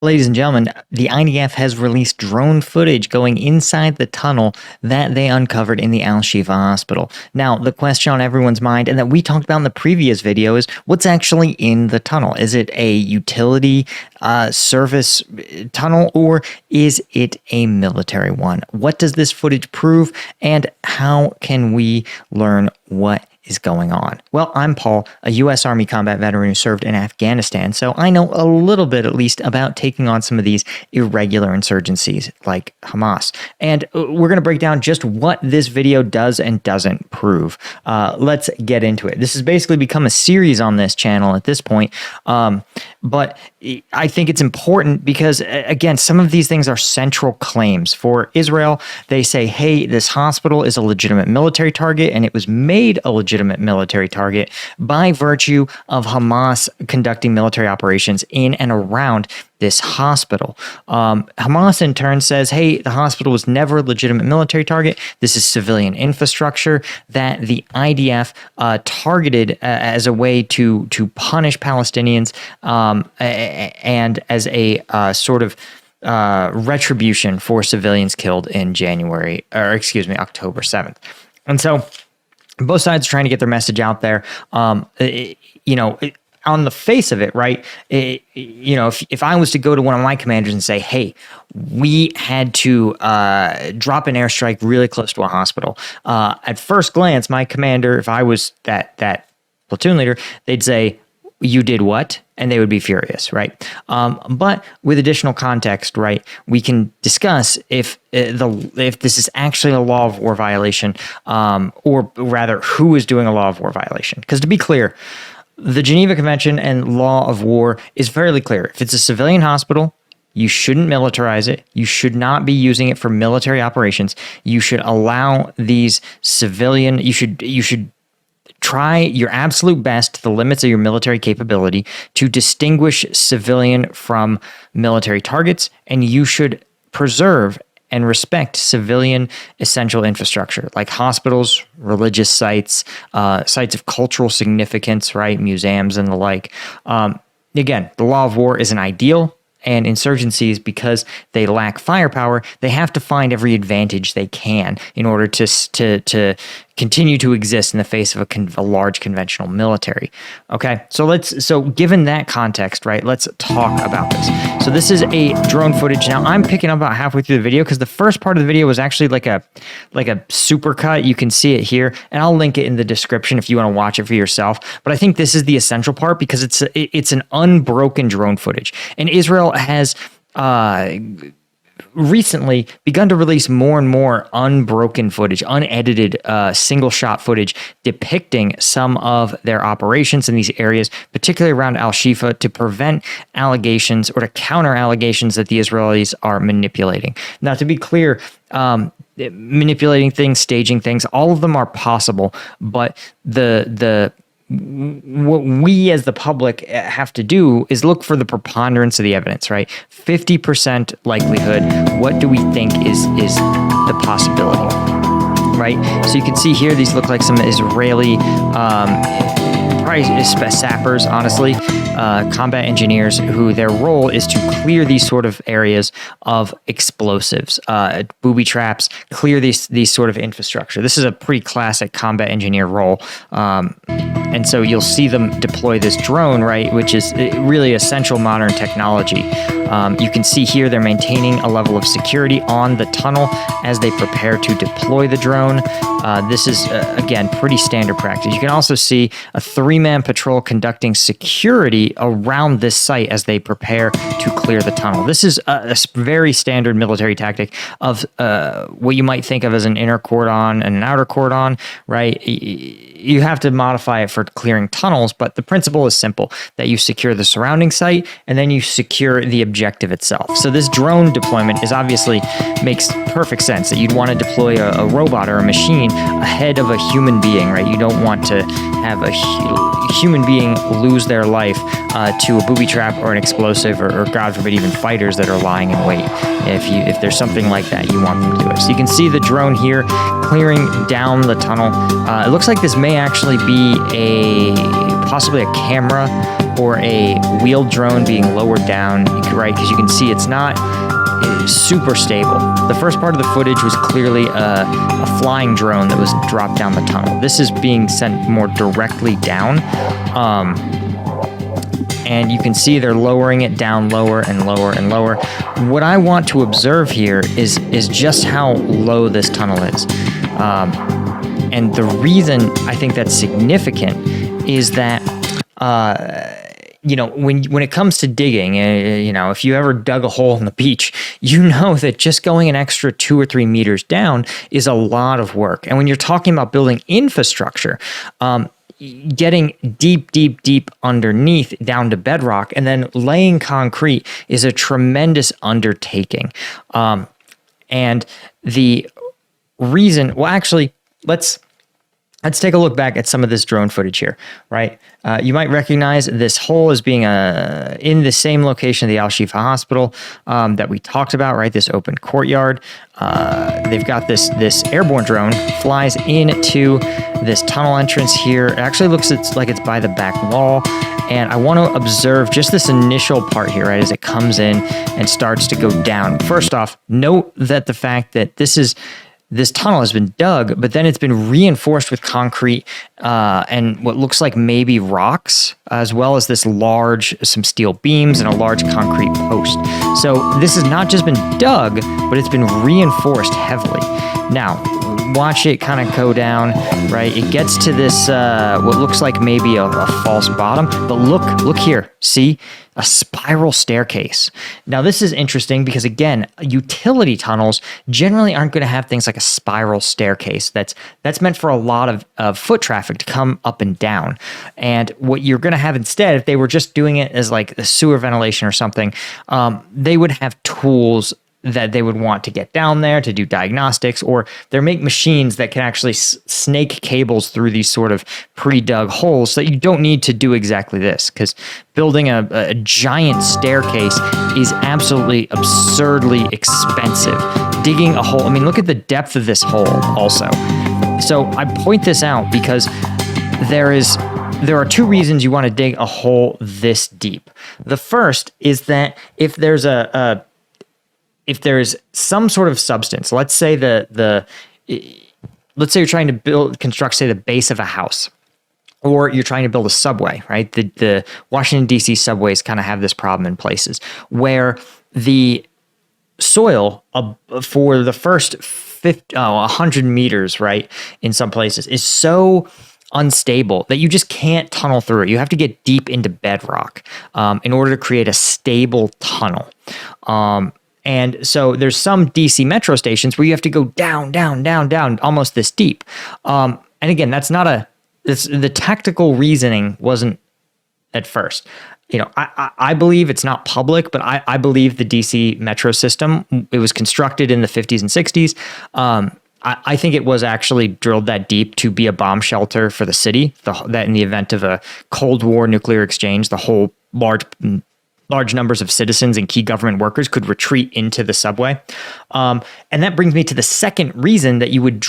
Ladies and gentlemen, the IDF has released drone footage going inside the tunnel that they uncovered in the Al-Shifa hospital. Now, the question on everyone's mind, and that we talked about in the previous video, is what's actually in the tunnel? Is it a utility service tunnel, or is it a military one? What does this footage prove, and how can we learn what is going on? Well, I'm Paul, a U.S. Army combat veteran who served in Afghanistan, so I know a little bit, at least, about taking on some of these irregular insurgencies like Hamas. And we're going to break down just what this video does and doesn't prove. Let's get into it. This has basically become a series on this channel at this point, but I think it's important because, again, some of these things are central claims. For Israel, they say, hey, this hospital is a legitimate military target, and it was made a legitimate military target by virtue of Hamas conducting military operations in and around this hospital. Hamas in turn says, hey, the hospital was never a legitimate military target. This is civilian infrastructure that the IDF targeted as a way to punish Palestinians and as a sort of retribution for civilians killed in October 7th. And so both sides are trying to get their message out there. On the face of it, right? If I was to go to one of my commanders and say, hey, we had to drop an airstrike really close to a hospital. At first glance, my commander, if I was that platoon leader, they'd say, you did what? And they would be furious, right? But with additional context, right, we can discuss if this is actually a law of war violation, or rather, who is doing a law of war violation. Because to be clear, the Geneva Convention and law of war is fairly clear. If it's a civilian hospital, you shouldn't militarize it. You should not be using it for military operations. You should allow these civilian, you should try your absolute best to the limits of your military capability to distinguish civilian from military targets, and you should preserve and respect civilian essential infrastructure like hospitals, religious sites, sites of cultural significance, right, museums and the like. Again, the law of war isn't ideal, and insurgencies, because they lack firepower, they have to find every advantage they can in order to continue to exist in the face of a large conventional military. Okay, so given that context, right, let's talk about this. So this is a drone footage. Now I'm picking up about halfway through the video because the first part of the video was actually like a supercut. You can see it here, and I'll link it in the description if you want to watch it for yourself. But I think this is the essential part because it's an unbroken drone footage, and Israel has recently begun to release more and more unbroken footage, unedited single-shot footage depicting some of their operations in these areas, particularly around Al-Shifa, to prevent allegations or to counter allegations that the Israelis are manipulating. Now, to be clear, manipulating things, staging things, all of them are possible, but what we as the public have to do is look for the preponderance of the evidence, right? 50% likelihood. What do we think is the possibility, right? So you can see here, these look like some Israeli probably sappers, honestly, combat engineers who their role is to clear these sort of areas of explosives, booby traps, clear these sort of infrastructure. This is a pretty classic combat engineer role. And so you'll see them deploy this drone, right, which is really essential modern technology. You can see here they're maintaining a level of security on the tunnel as they prepare to deploy the drone. This is, again, pretty standard practice. You can also see a 3-man patrol conducting security around this site as they prepare to clear the tunnel. This is a very standard military tactic of what you might think of as an inner cordon and an outer cordon, right? You have to modify it for clearing tunnels, but the principle is simple, that you secure the surrounding site and then you secure the objective itself. So this drone deployment makes perfect sense, that you'd want to deploy a robot or a machine ahead of a human being, right? You don't want to have a human being lose their life to a booby trap or an explosive or God forbid, even fighters that are lying in wait. If there's something like that, you want them to do it. So you can see the drone here clearing down the tunnel. It looks like this may actually be a possibly a camera or a wheeled drone being lowered down, right? Because you can see it's not super stable. The first part of the footage was clearly a flying drone that was dropped down the tunnel. This is being sent more directly down. And you can see they're lowering it down lower and lower and lower. What I want to observe here is just how low this tunnel is. And the reason I think that's significant is that, when it comes to digging, if you ever dug a hole in the beach, you know that just going an extra 2 or 3 meters down is a lot of work. And when you're talking about building infrastructure, getting deep underneath down to bedrock and then laying concrete is a tremendous undertaking. And the reason, well, actually, let's take a look back at some of this drone footage here, right? You might recognize this hole as being in the same location of the Al-Shifa hospital that we talked about, right? This open courtyard. They've got this airborne drone flies into this tunnel entrance here. It actually looks like it's by the back wall. And I want to observe just this initial part here, right, as it comes in and starts to go down. First off, note that the fact that this tunnel has been dug, but then it's been reinforced with concrete and what looks like maybe rocks, as well as some steel beams and a large concrete post. So this has not just been dug, but it's been reinforced heavily. Now, watch it kind of go down, right? It gets to this, what looks like maybe a false bottom, but look here, see? A spiral staircase. Now, this is interesting because, again, utility tunnels generally aren't going to have things like a spiral staircase. That's meant for a lot of foot traffic to come up and down. And what you're going to have instead, if they were just doing it as like a sewer ventilation or something, they would have tools that they would want to get down there to do diagnostics, or they make machines that can actually snake cables through these sort of pre-dug holes so that you don't need to do exactly this, because building a giant staircase is absolutely absurdly expensive. Digging a hole, I mean, look at the depth of this hole also. So I point this out because there are 2 reasons you want to dig a hole this deep. The first is that if there's if there's some sort of substance, let's say let's say you're trying to construct, say, the base of a house, or you're trying to build a subway, right? The Washington, D.C. subways kind of have this problem in places where the soil for the first 100 meters, right, in some places is so unstable that you just can't tunnel through it. You have to get deep into bedrock in order to create a stable tunnel. And so there's some DC metro stations where you have to go down, almost this deep. And again, the tactical reasoning wasn't at first. I believe it's not public, but I believe the DC metro system, it was constructed in the 50s and 60s. I think it was actually drilled that deep to be a bomb shelter for the city, that in the event of a Cold War nuclear exchange, the whole large numbers of citizens and key government workers could retreat into the subway. And that brings me to the second reason that you would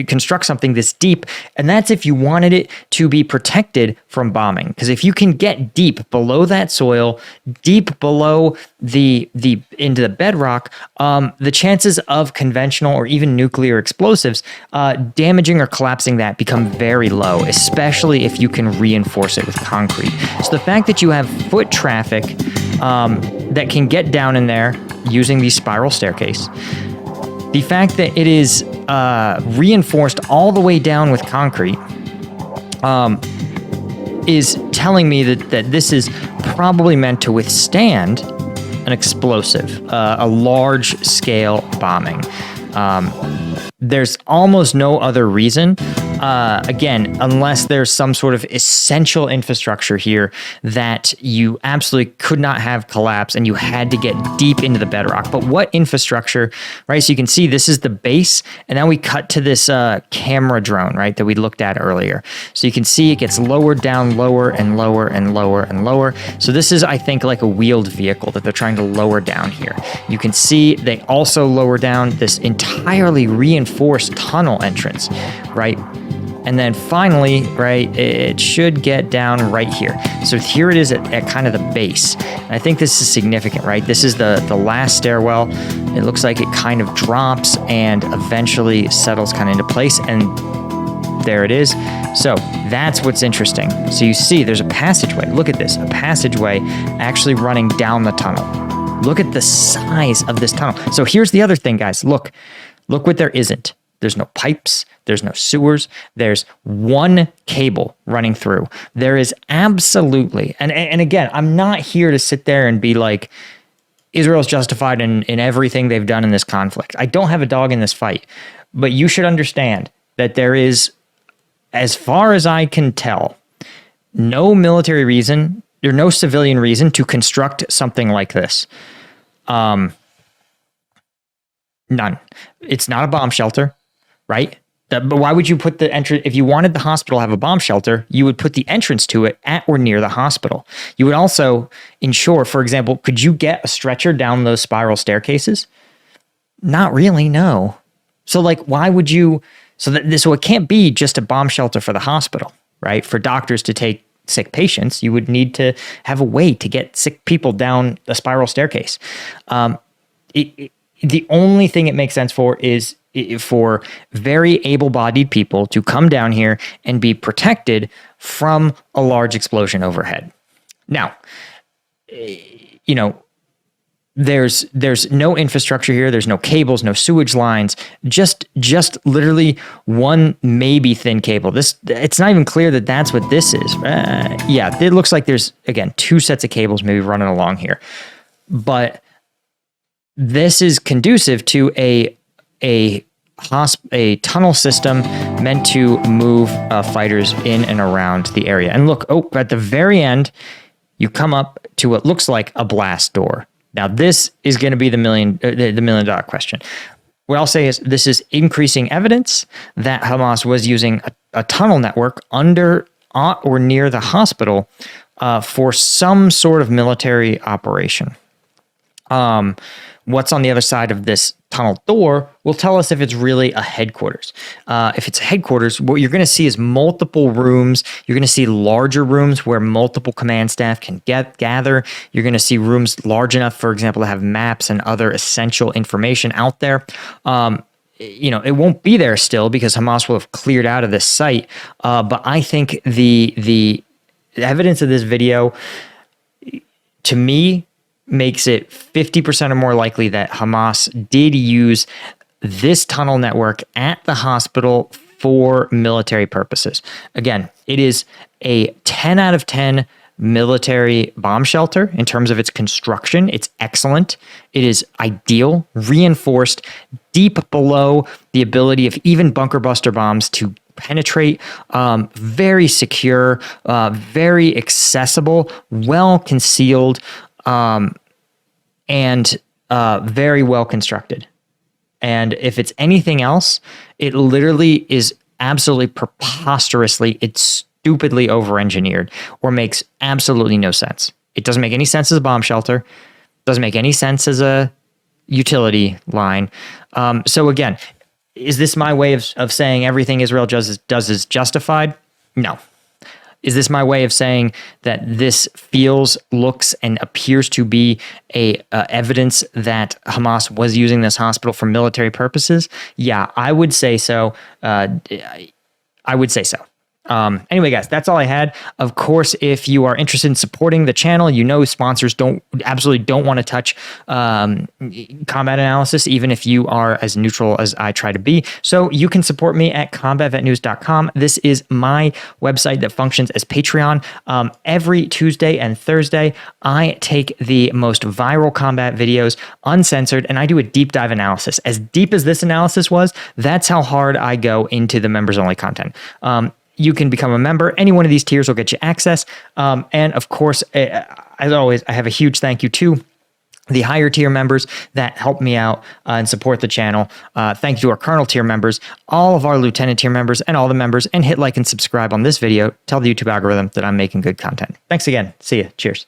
construct something this deep, and that's if you wanted it to be protected from bombing. Because if you can get deep below that soil, deep below into the bedrock, the chances of conventional or even nuclear explosives damaging or collapsing that become very low, especially if you can reinforce it with concrete. So the fact that you have foot traffic that can get down in there using the spiral staircase, the fact that it is reinforced all the way down with concrete is telling me that this is probably meant to withstand an explosive, a large-scale bombing. There's almost no other reason, again, unless there's some sort of essential infrastructure here that you absolutely could not have collapse and you had to get deep into the bedrock. But what infrastructure, right? So you can see this is the base, and now we cut to this camera drone, right, that we looked at earlier. So you can see it gets lowered down, lower and lower and lower and lower. So this is, I think, like a wheeled vehicle that they're trying to lower down here. You can see they also lower down this entirely reinforced tunnel entrance, right? And then finally, right, it should get down right here. So here it is at kind of the base. And I think this is significant, right? This is the last stairwell. It looks like it kind of drops and eventually settles kind of into place. And there it is. So that's what's interesting. So you see there's a passageway. Look at this, a passageway actually running down the tunnel. Look at the size of this tunnel. So here's the other thing, guys. Look what there isn't. There's no pipes. There's no sewers. There's one cable running through. There is absolutely, and again, I'm not here to sit there and be like, Israel's justified in everything they've done in this conflict. I don't have a dog in this fight. But you should understand that there is, as far as I can tell, no military reason, or no civilian reason to construct something like this. None. It's not a bomb shelter, right? But why would you put the entrance? If you wanted the hospital to have a bomb shelter, you would put the entrance to it at or near the hospital. You would also ensure, for example, could you get a stretcher down those spiral staircases? Not really, no. So like, why would you? So it can't be just a bomb shelter for the hospital, right? For doctors to take sick patients, you would need to have a way to get sick people down a spiral staircase. The only thing it makes sense for is for very able-bodied people to come down here and be protected from a large explosion overhead. Now, there's no infrastructure here. There's no cables, no sewage lines, just literally one maybe thin cable. It's not even clear that that's what this is. Yeah, it looks like there's, again, two sets of cables maybe running along here. But this is conducive to a tunnel system meant to move fighters in and around the area. And look, at the very end, you come up to what looks like a blast door. Now, this is going to be the $1 million question. What I'll say is this is increasing evidence that Hamas was using a tunnel network under or near the hospital for some sort of military operation. What's on the other side of this tunnel door will tell us if it's really a headquarters. If it's a headquarters, what you're going to see is multiple rooms. You're going to see larger rooms where multiple command staff can gather. You're going to see rooms large enough, for example, to have maps and other essential information out there. It won't be there still because Hamas will have cleared out of this site. But I think the evidence of this video, to me, makes it 50% or more likely that Hamas did use this tunnel network at the hospital for military purposes. Again, it is a 10 out of 10 military bomb shelter in terms of its construction. It's excellent. It is ideal, reinforced, deep below the ability of even bunker buster bombs to penetrate, very secure, very accessible, well concealed, and very well constructed. And if it's anything else, it literally is absolutely preposterously, it's stupidly over-engineered or makes absolutely no sense. It doesn't make any sense as a bomb shelter, doesn't make any sense as a utility line. So again, is this my way of saying everything Israel does is justified? No. Is this my way of saying that this feels, looks, and appears to be a evidence that Hamas was using this hospital for military purposes? Yeah, I would say so. I would say so. Anyway, guys, that's all I had. Of course, if you are interested in supporting the channel, sponsors absolutely don't want to touch combat analysis, even if you are as neutral as I try to be. So you can support me at combatvetnews.com. This is my website that functions as Patreon. Every Tuesday and Thursday, I take the most viral combat videos, uncensored, and I do a deep dive analysis. As deep as this analysis was, that's how hard I go into the members-only content. You can become a member. Any one of these tiers will get you access. And of course, as always, I have a huge thank you to the higher tier members that help me out and support the channel. Thank you to our Colonel tier members, all of our Lieutenant tier members, and all the members. And hit like and subscribe on this video. Tell the YouTube algorithm that I'm making good content. Thanks again. See ya. Cheers.